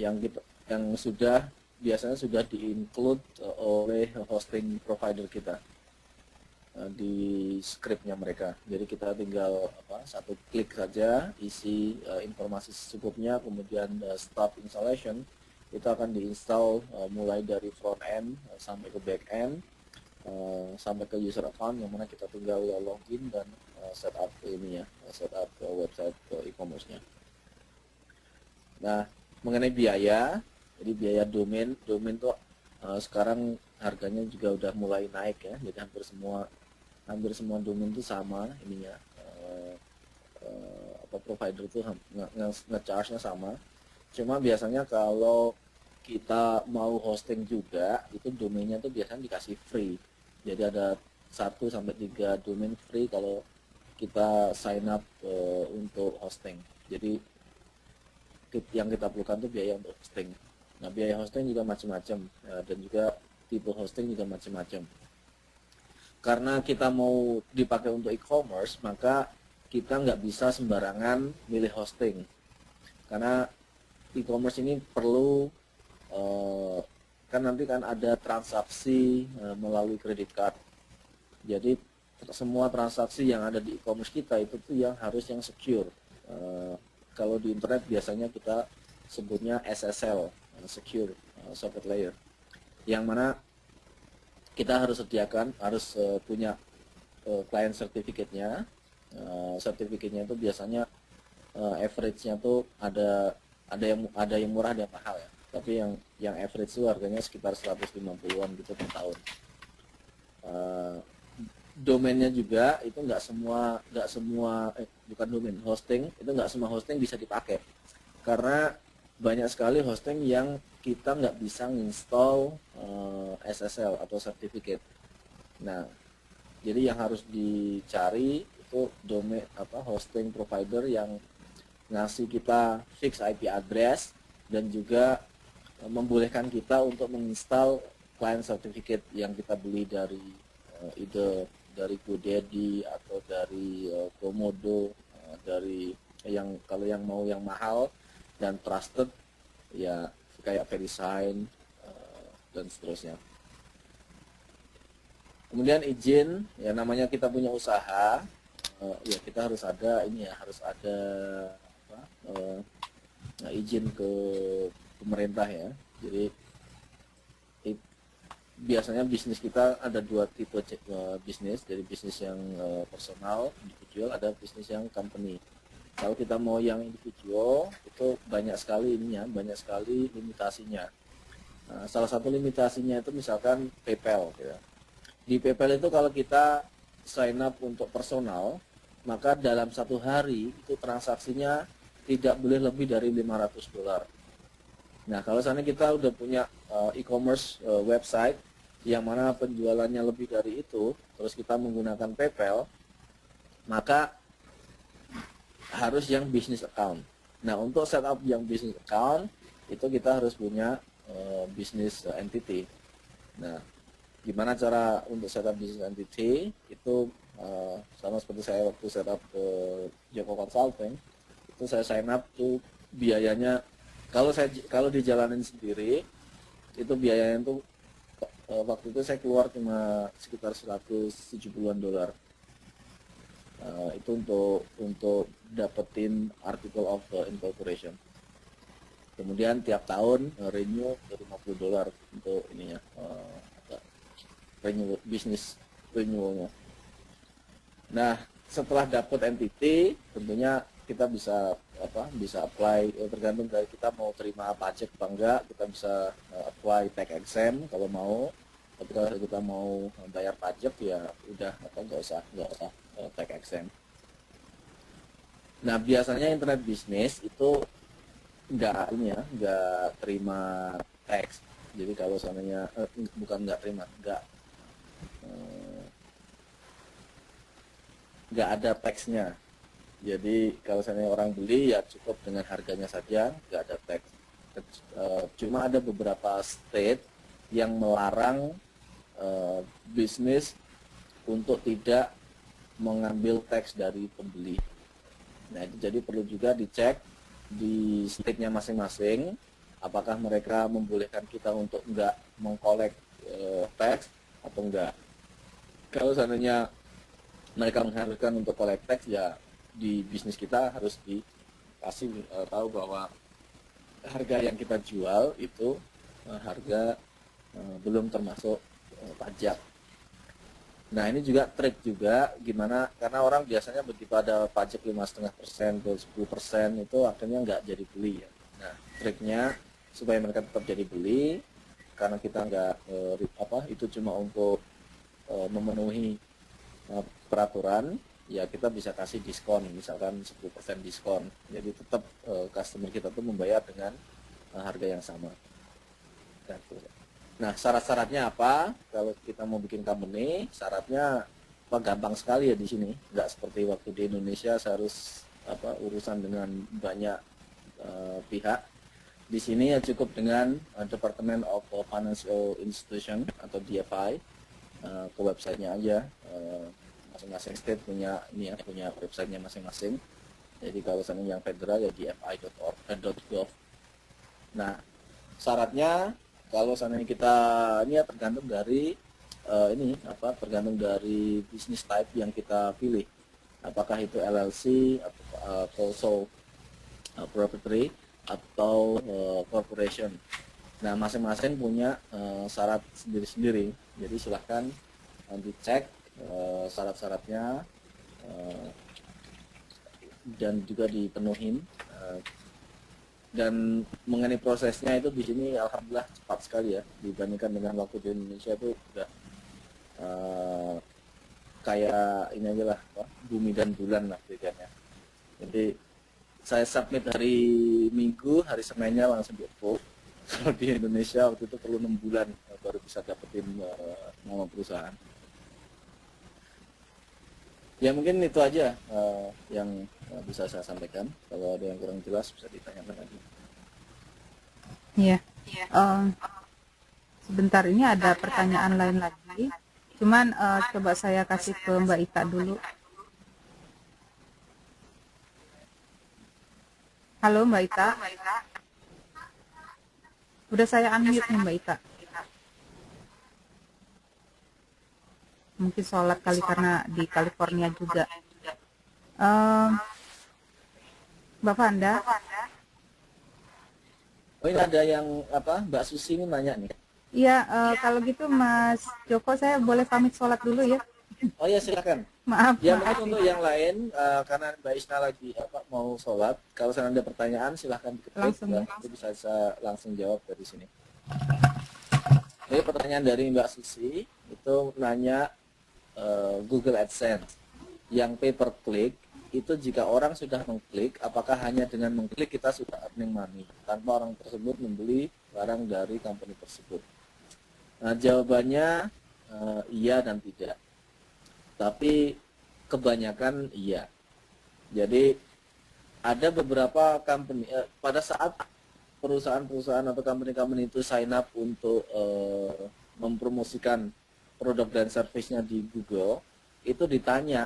yang sudah biasanya sudah di-include oleh hosting provider kita di scriptnya mereka. Jadi kita tinggal satu klik saja, isi informasi secukupnya, kemudian start installation. Itu akan diinstal mulai dari front end sampai ke back end, sampai ke user account, yang mana kita tinggal login dan setup setup website e-commerce-nya. Nah, mengenai biaya, jadi biaya domain tuh sekarang harganya juga udah mulai naik ya. Jadi hampir semua domain itu sama ininya, provider itu nge-charge-nya sama. Cuma biasanya kalau kita mau hosting juga, itu domainnya tuh biasanya dikasih free. Jadi ada 1 sampai 3 domain free kalau kita sign up untuk hosting. Jadi yang kita perlukan tuh biaya untuk hosting. Nah, biaya hosting juga macam-macam, dan juga tipe hosting juga macam-macam. Karena kita mau dipakai untuk e-commerce, maka kita nggak bisa sembarangan milih hosting. Karena e-commerce ini perlu kan nanti kan ada transaksi melalui kredit card. Jadi semua transaksi yang ada di e-commerce kita itu tuh yang harus yang secure. Kalau di internet biasanya kita sebutnya SSL, secure socket layer, yang mana kita harus sediakan, harus punya client certificate-nya. Sertifikatnya itu biasanya average-nya tuh ada yang murah, ada yang mahal ya. Tapi yang average itu harganya sekitar 150-an gitu per tahun. Domainnya juga itu bukan domain, hosting itu nggak semua hosting bisa dipakai, karena banyak sekali hosting yang kita nggak bisa install SSL atau certificate. Nah, jadi yang harus dicari itu domain hosting provider yang ngasih kita fix IP address dan juga membolehkan kita untuk menginstal client certificate yang kita beli dari dari GoDaddy atau dari Komodo, dari kalau yang mau yang mahal dan trusted ya kayak VeriSign dan seterusnya. Kemudian izin, ya namanya kita punya usaha, ya kita harus ada izin ke pemerintah ya. Jadi biasanya bisnis kita ada 2 tipe bisnis, jadi bisnis yang personal, individual, ada bisnis yang company. Kalau kita mau yang individual itu banyak sekali limitasinya. Nah, salah satu limitasinya itu misalkan PayPal ya. Di PayPal itu kalau kita sign up untuk personal, maka dalam 1 hari itu transaksinya tidak boleh lebih dari $500. Nah, kalau misalnya kita udah punya e-commerce website yang mana penjualannya lebih dari itu, terus kita menggunakan PayPal, maka harus yang business account. Nah, untuk setup yang business account itu kita harus punya business entity. Nah, gimana cara untuk setup business entity? Itu sama seperti saya waktu setup ke Joko Consulting, itu saya sign up tuh biayanya kalau dijalanin sendiri itu biayanya tuh waktu itu saya keluar cuma sekitar $170. Itu untuk dapetin article of incorporation. Kemudian tiap tahun renew $50 untuk ininya, business renewalnya. Nah, setelah dapat entity, tentunya kita bisa apply, tergantung dari kita mau terima pajak apa enggak, kita bisa apply tax exempt kalau mau. Tapi kalau kita mau bayar pajak ya udah nggak usah tax exempt. Nah, biasanya internet bisnis itu nggak terima tax. Jadi kalau seandainya bukan nggak terima, nggak ada taxnya. Jadi kalau seandainya orang beli ya cukup dengan harganya saja, nggak ada tax. Cuma ada beberapa state yang melarang bisnis untuk tidak mengambil tax dari pembeli. Nah, jadi perlu juga dicek di state-nya masing-masing. apakah mereka membolehkan kita untuk nggak mengkolek tax atau enggak. Kalau seandainya mereka mengharuskan untuk collect tax, ya di bisnis kita harus dikasih tahu bahwa harga yang kita jual itu harga belum termasuk pajak. Nah ini juga trik juga gimana, karena orang biasanya begitu ada pajak 5,5% atau 10% itu akhirnya nggak jadi beli ya. Nah triknya supaya mereka tetap jadi beli, karena kita nggak itu cuma untuk memenuhi peraturan, ya kita bisa kasih diskon, misalkan 10% diskon. Jadi tetap customer kita tuh membayar dengan harga yang sama. Nah, syarat-syaratnya apa? Kalau kita mau bikin company, syaratnya gampang sekali ya di sini. Nggak seperti waktu di Indonesia harus urusan dengan banyak pihak. Di sini ya cukup dengan Department of Financial Institution atau DFI, ke websitenya aja. Masing-masing state punya punya websitenya masing-masing. Jadi kalau seandainya yang federal ya dfi.org.gov. Nah, syaratnya kalau seandainya kita ini ya tergantung dari tergantung dari bisnis type yang kita pilih. Apakah itu LLC atau sole proprietary atau corporation. Nah, masing-masing punya syarat sendiri-sendiri. Jadi silahkan dicek syarat-syaratnya dan juga dipenuhin. Dan mengenai prosesnya itu di sini alhamdulillah cepat sekali ya, dibandingkan dengan waktu di Indonesia itu udah kayak ini aja lah, bumi dan bulan lah bedanya. Jadi saya submit hari Minggu, hari Seninnya langsung di-approve. Kalau di Indonesia waktu itu perlu 6 bulan baru bisa dapetin nama perusahaan. Ya mungkin itu aja yang bisa saya sampaikan. Kalau ada yang kurang jelas bisa ditanyakan lagi. Iya. Sebentar, ini ada pertanyaan lain lagi. Cuman coba saya kasih ke Mbak Ita dulu. Halo Mbak Ita. Udah saya unmute nih Mbak Ita. Mungkin sholat kali karena di California juga. Mbak Fanda. Oh ini ada yang Mbak Susi ini nanya nih. Iya, kalau gitu Mas Joko saya boleh pamit sholat dulu ya. Oh ya silakan. Maaf. Ya mungkin untuk yang lain karena Mbak Isna lagi mau sholat, kalau ada pertanyaan silahkan diketik, langsung ya. Itu bisa saya langsung jawab dari sini. Jadi pertanyaan dari Mbak Susi itu nanya Google AdSense yang pay per click itu, jika orang sudah mengklik, apakah hanya dengan mengklik kita sudah earning money tanpa orang tersebut membeli barang dari company tersebut? Nah, jawabannya iya dan tidak. Tapi kebanyakan iya. Jadi ada beberapa company pada saat perusahaan-perusahaan atau company-company itu sign up untuk mempromosikan produk dan servicenya di Google, itu ditanya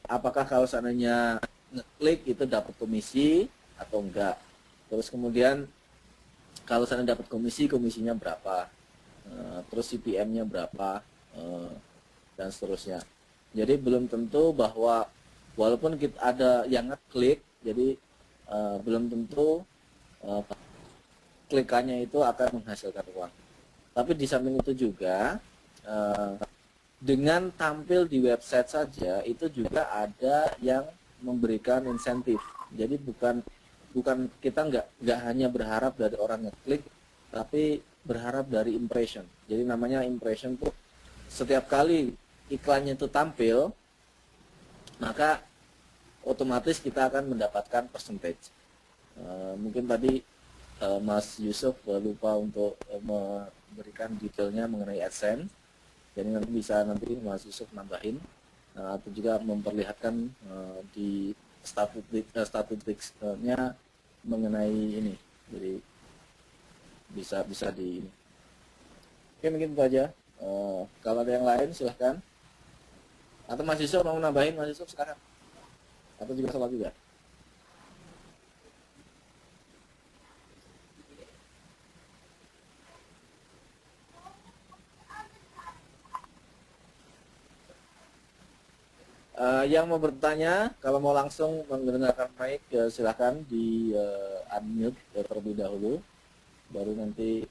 apakah kalau seandainya ngeklik itu dapat komisi atau enggak. Terus kemudian kalau seandainya dapat komisi, komisinya berapa, terus CPM-nya berapa, dan seterusnya. Jadi belum tentu bahwa walaupun kita ada yang ngeklik, jadi belum tentu klikannya itu akan menghasilkan uang. Tapi di samping itu juga dengan tampil di website saja itu juga ada yang memberikan insentif. Jadi bukan kita nggak hanya berharap dari orang ngeklik, tapi berharap dari impression. Jadi namanya impression tuh setiap kali iklannya itu tampil, maka otomatis kita akan mendapatkan percentage. Mungkin tadi Mas Yusuf lupa untuk memberikan detailnya mengenai AdSense. Jadi nanti bisa Mas Yusuf nambahin atau juga memperlihatkan di statistiknya mengenai ini. Jadi bisa di ini. Oke, mungkin itu aja. Kalau ada yang lain silahkan. Atau Mas Yusuf mau nambahin, Mas Yusuf silahkan. Atau juga salah juga. Yang mau bertanya, kalau mau langsung menggunakan mic, silahkan di unmute terlebih dahulu, baru nanti